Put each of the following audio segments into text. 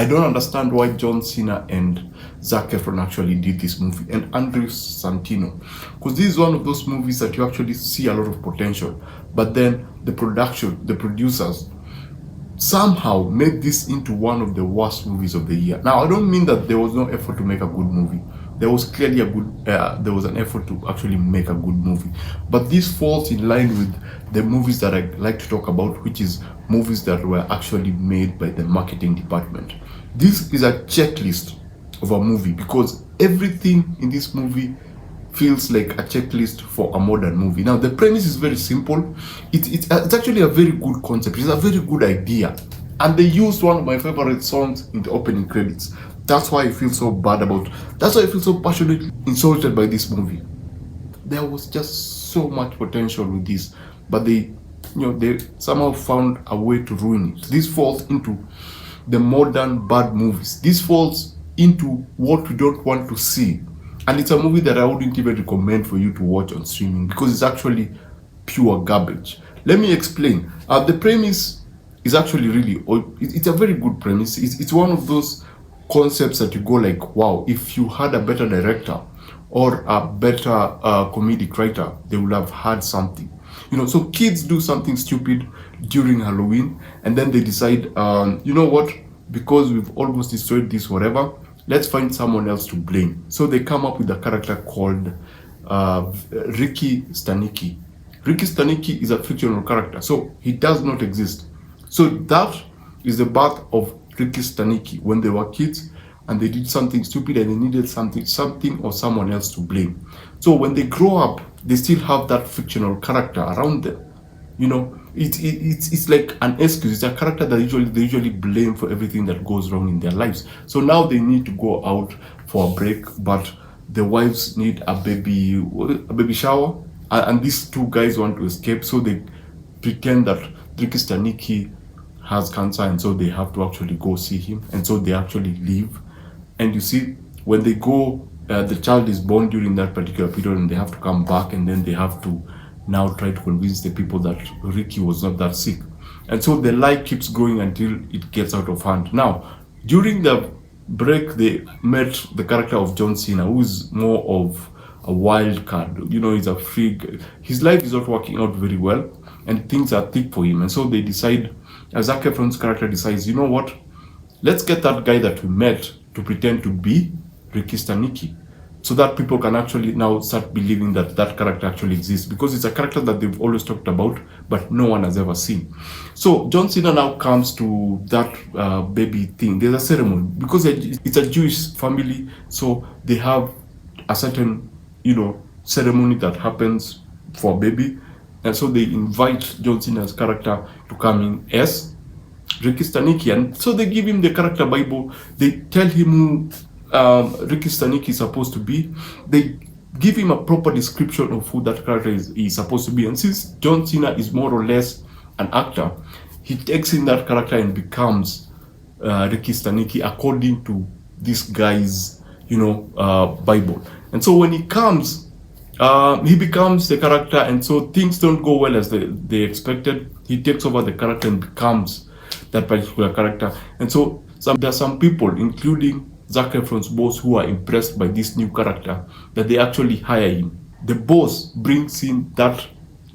I don't understand why John Cena and Zac Efron actually did this movie, and Andrew Santino, because this is one of those movies that you actually see a lot of potential, but then the producers somehow made this into one of the worst movies of the year. Now, I don't mean that there was no effort to make a good movie. There was clearly there was an effort to actually make a good movie. But this falls in line with the movies that I like to talk about, which is movies that were actually made by the marketing department. This is a checklist of a movie because everything in this movie feels like a checklist for a modern movie. Now, the premise is very simple. It's actually a very good concept. It's a very good idea. And they used one of my favorite songs in the opening credits. That's why I feel so bad that's why I feel so passionately insulted by this movie. There was just so much potential with this, but they somehow found a way to ruin it. This falls into the modern bad movies. This falls into what we don't want to see. And it's a movie that I wouldn't even recommend for you to watch on streaming because it's actually pure garbage. Let me explain. The premise is actually it's a very good premise. It's one of those concepts that you go like, wow, if you had a better director or a better comedic writer, they would have had something. So kids do something stupid during Halloween and then they decide, you know what, because we've almost destroyed this whatever, let's find someone else to blame. So they come up with a character called Ricky Stanicki. Ricky Stanicki is a fictional character, so he does not exist. So that is the birth of Ricky Stanicki when they were kids and they did something stupid and they needed something or someone else to blame. So when they grow up, they still have that fictional character around them. It's like an excuse. It's a character that they usually blame for everything that goes wrong in their lives. So now they need to go out for a break, but the wives need a baby shower, and these two guys want to escape. So they pretend that Ricky Stanicki has cancer, and so they have to actually go see him, and so they actually leave. And you see, when they go, the child is born during that particular period, and they have to come back, and then they have to now try to convince the people that Ricky was not that sick. And so the lie keeps going until it gets out of hand. Now, during the break, they met the character of John Cena, who is more of a wild card. He's a freak. His life is not working out very well, and things are thick for him. And so they decide, Zac Efron's character decides, you know what? Let's get that guy that we met to pretend to be Ricky Stanicki, so that people can actually now start believing that that character actually exists, because it's a character that they've always talked about, but no one has ever seen. So John Cena now comes to that baby thing. There's a ceremony, because it's a Jewish family, so they have a certain, ceremony that happens for a baby. And so they invite John Cena's character to come in as Ricky Stanicki. And so they give him the character Bible. They tell him who Ricky Stanicki is supposed to be. They give him a proper description of who that character is supposed to be. And since John Cena is more or less an actor, he takes in that character and becomes Ricky Stanicki according to this guy's, Bible. And so when he comes, he becomes the character, and so things don't go well as they expected. He takes over the character and becomes that particular character. And so there are some people, including Zac Efron's boss, who are impressed by this new character, that they actually hire him. The boss brings in that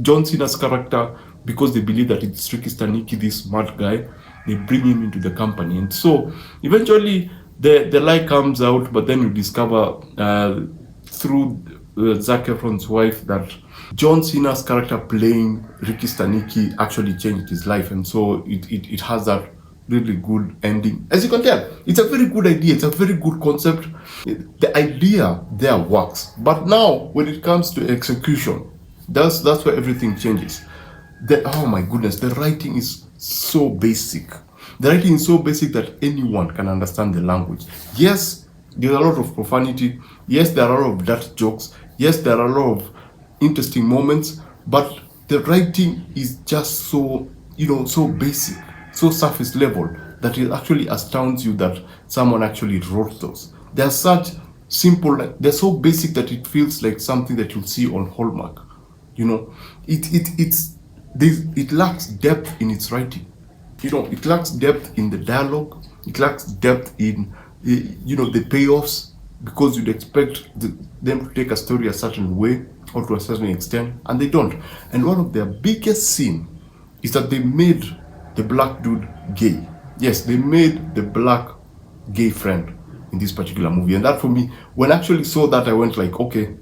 John Cena's character because they believe that it's Ricky Stanicki, this smart guy. They bring him into the company. And so eventually the lie comes out, but then you discover through Zac Efron's wife that John Cena's character playing Ricky Stanicki actually changed his life. And so it has that really good ending. As you can tell, it's a very good idea. It's a very good concept. The idea there works. But now, when it comes to execution, that's where everything changes. Oh my goodness, the writing is so basic. The writing is so basic that anyone can understand the language. Yes, there's a lot of profanity. Yes, there are a lot of dirty jokes. Yes, there are a lot of interesting moments. But the writing is just so, so basic, so surface level, that it actually astounds you that someone actually wrote those. They're such simple, they're so basic that it feels like something that you'll see on Hallmark. It lacks depth in its writing. It lacks depth in the dialogue. It lacks depth in, the payoffs, because you'd expect them to take a story a certain way or to a certain extent, and they don't. And one of their biggest sin is that they made the black dude gay. Yes, they made the black gay friend in this particular movie. And that, for me, when I actually saw that, I went like, okay,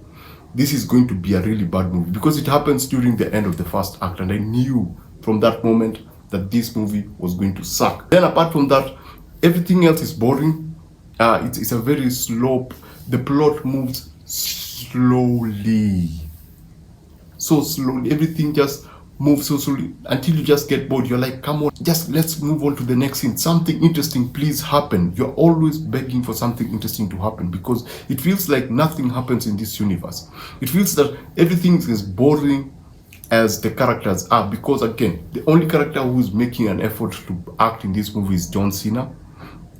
this is going to be a really bad movie, because it happens during the end of the first act, and I knew from that moment that this movie was going to suck. Then apart from that, everything else is boring. It's a very slow. The plot moves slowly, so slowly. Everything just moves so slowly until you just get bored. You're like, come on, just let's move on to the next scene. Something interesting, please happen. You're always begging for something interesting to happen, because it feels like nothing happens in this universe. It feels that everything is boring as the characters are, because again, the only character who is making an effort to act in this movie is John Cena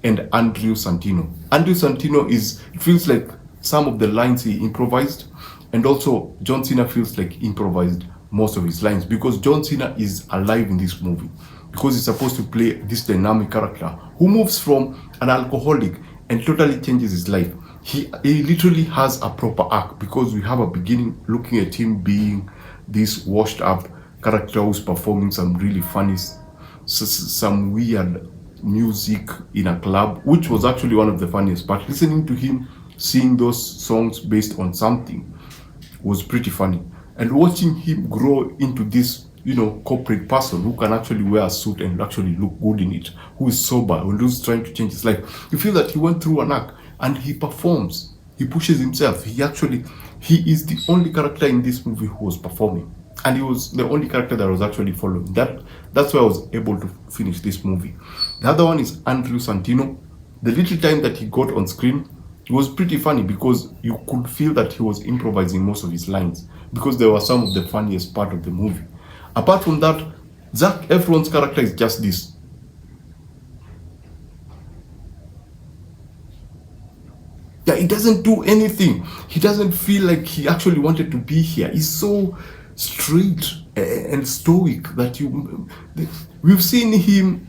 and Andrew Santino. Andrew Santino it feels like some of the lines he improvised, and also John Cena feels like improvised most of his lines, because John Cena is alive in this movie, because he's supposed to play this dynamic character who moves from an alcoholic and totally changes his life. He literally has a proper arc, because we have a beginning looking at him being this washed up character who's performing some really funny, some weird music in a club, which was actually one of the funniest parts. Listening to him sing those songs based on something was pretty funny, and watching him grow into this corporate person who can actually wear a suit and actually look good in it, who is sober and who's trying to change his life. You feel that he went through an arc, and he performs, he pushes himself. He is the only character in this movie who was performing, and he was the only character that was actually following. That's why I was able to finish this movie. The other one is Andrew Santino. The little time that he got on screen, it was pretty funny, because you could feel that he was improvising most of his lines, because they were some of the funniest part of the movie. Apart from that, Zac Efron's character is just this. Yeah, he doesn't do anything. He doesn't feel like he actually wanted to be here. He's so straight and stoic that we've seen him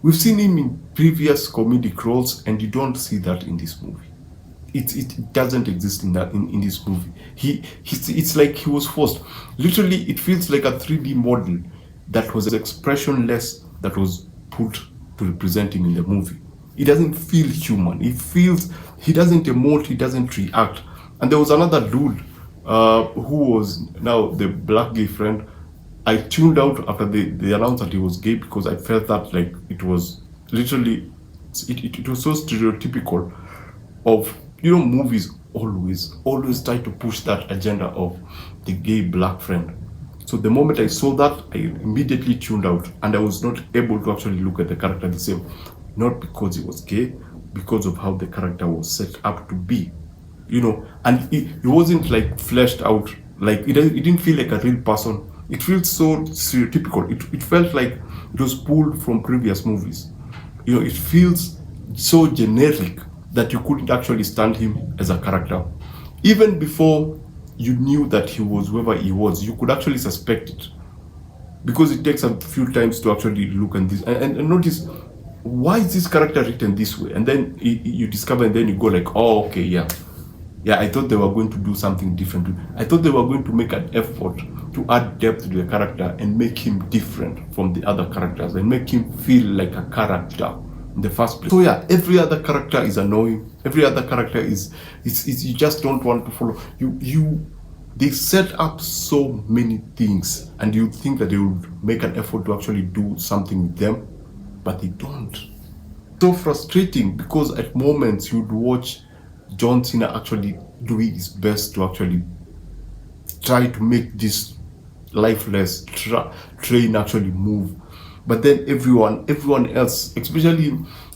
we've seen him in previous comedic roles, and you don't see that in this movie. It doesn't exist in this movie. It's like he was forced. Literally, it feels like a 3D model that was expressionless, that was put to represent him in the movie. It doesn't feel human. He doesn't emote, he doesn't react. And there was another dude who was now the black gay friend. I tuned out after they announced that he was gay, because I felt that like it was literally, it was so stereotypical of, movies always try to push that agenda of the gay black friend. So the moment I saw that, I immediately tuned out, and I was not able to actually look at the character the same. Not because he was gay, because of how the character was set up to be. And it wasn't like fleshed out, like it didn't feel like a real person. It feels so stereotypical. It felt like it was pulled from previous movies. It feels so generic that you couldn't actually stand him as a character. Even before you knew that he was whoever he was, you could actually suspect it, because it takes a few times to actually look at this and notice, why is this character written this way? And then you discover, and then you go like, oh, okay, yeah, I thought they were going to do something different. I thought they were going to make an effort to add depth to the character and make him different from the other characters, and make him feel like a character in the first place. So yeah, every other character is annoying. Every other character is you just don't want to follow. They set up so many things, and you think that they would make an effort to actually do something with them, but they don't. So frustrating, because at moments you'd watch John Cena actually doing his best to actually try to make this lifeless train actually move. But then everyone else, especially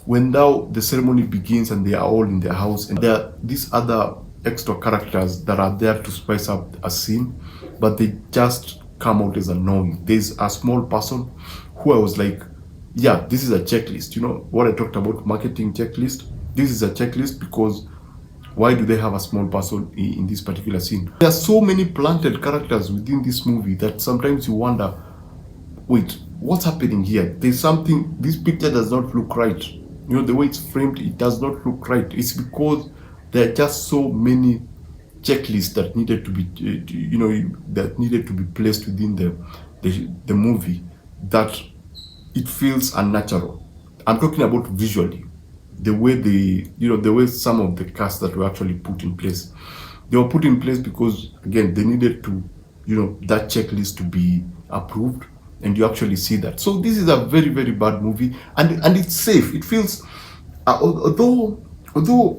when now the ceremony begins and they are all in their house, and there are these other extra characters that are there to spice up a scene, but they just come out as annoying. There's a small person who I was like, yeah, this is a checklist. What I talked about, marketing checklist? This is a checklist, because why do they have a small person in this particular scene? There are so many planted characters within this movie that sometimes you wonder, wait, what's happening here? There's something, this picture does not look right. The way it's framed, it does not look right. It's because there are just so many checklists that needed to be, that needed to be placed within the movie, that it feels unnatural. I'm talking about visually, the way the way some of the cast that were actually put in place, they were put in place because, again, they needed to, that checklist to be approved, and you actually see that. So this is a very, very bad movie, and it's safe. It feels, although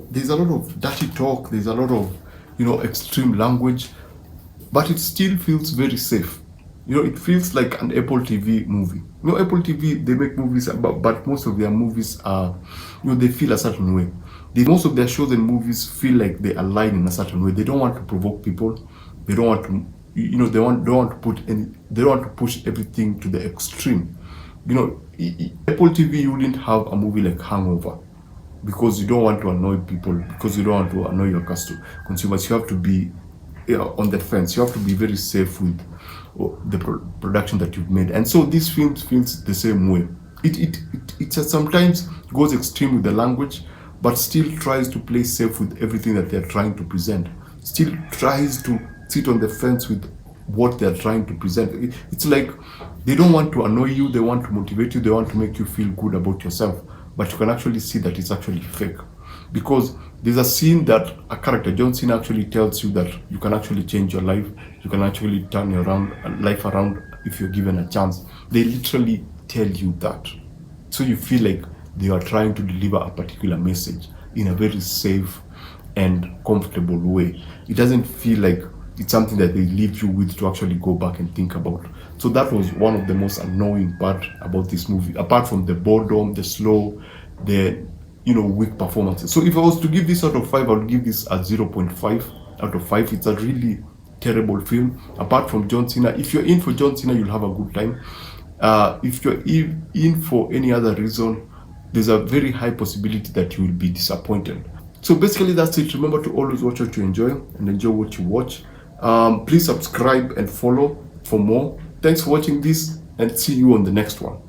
there's a lot of dirty talk, there's a lot of, extreme language, but it still feels very safe. It feels like an Apple TV movie. Apple TV, they make movies, but most of their movies are, they feel a certain way. Most of their shows and movies feel like they align in a certain way. They don't want to provoke people. They don't want to, don't want to push everything to the extreme. Apple TV, you wouldn't have a movie like Hangover, because you don't want to annoy people, because you don't want to annoy your consumers. You have to be on the fence. You have to be very safe with the production that you've made. And so this film feels the same way. It sometimes goes extreme with the language, but still tries to play safe with everything that they're trying to present. Still tries to sit on the fence with what they're trying to present. It's like they don't want to annoy you, they want to motivate you, they want to make you feel good about yourself. But you can actually see that it's actually fake. Because there's a scene that a character, John Cena, actually tells you that you can actually change your life, you can actually turn your life around if you're given a chance. They literally tell you that. So you feel like they are trying to deliver a particular message in a very safe and comfortable way. It doesn't feel like it's something that they leave you with to actually go back and think about. So that was one of the most annoying part about this movie, apart from the boredom, the slow, the weak performances. So if I was to give this out of 5, I would give this a 0.5 out of 5. It's a really terrible film. Apart from John Cena, if you're in for John Cena, you'll have a good time. If you're in for any other reason, there's a very high possibility that you will be disappointed. So basically that's it. Remember to always watch what you enjoy and enjoy what you watch. Please subscribe and follow for more. Thanks for watching this, and see you on the next one.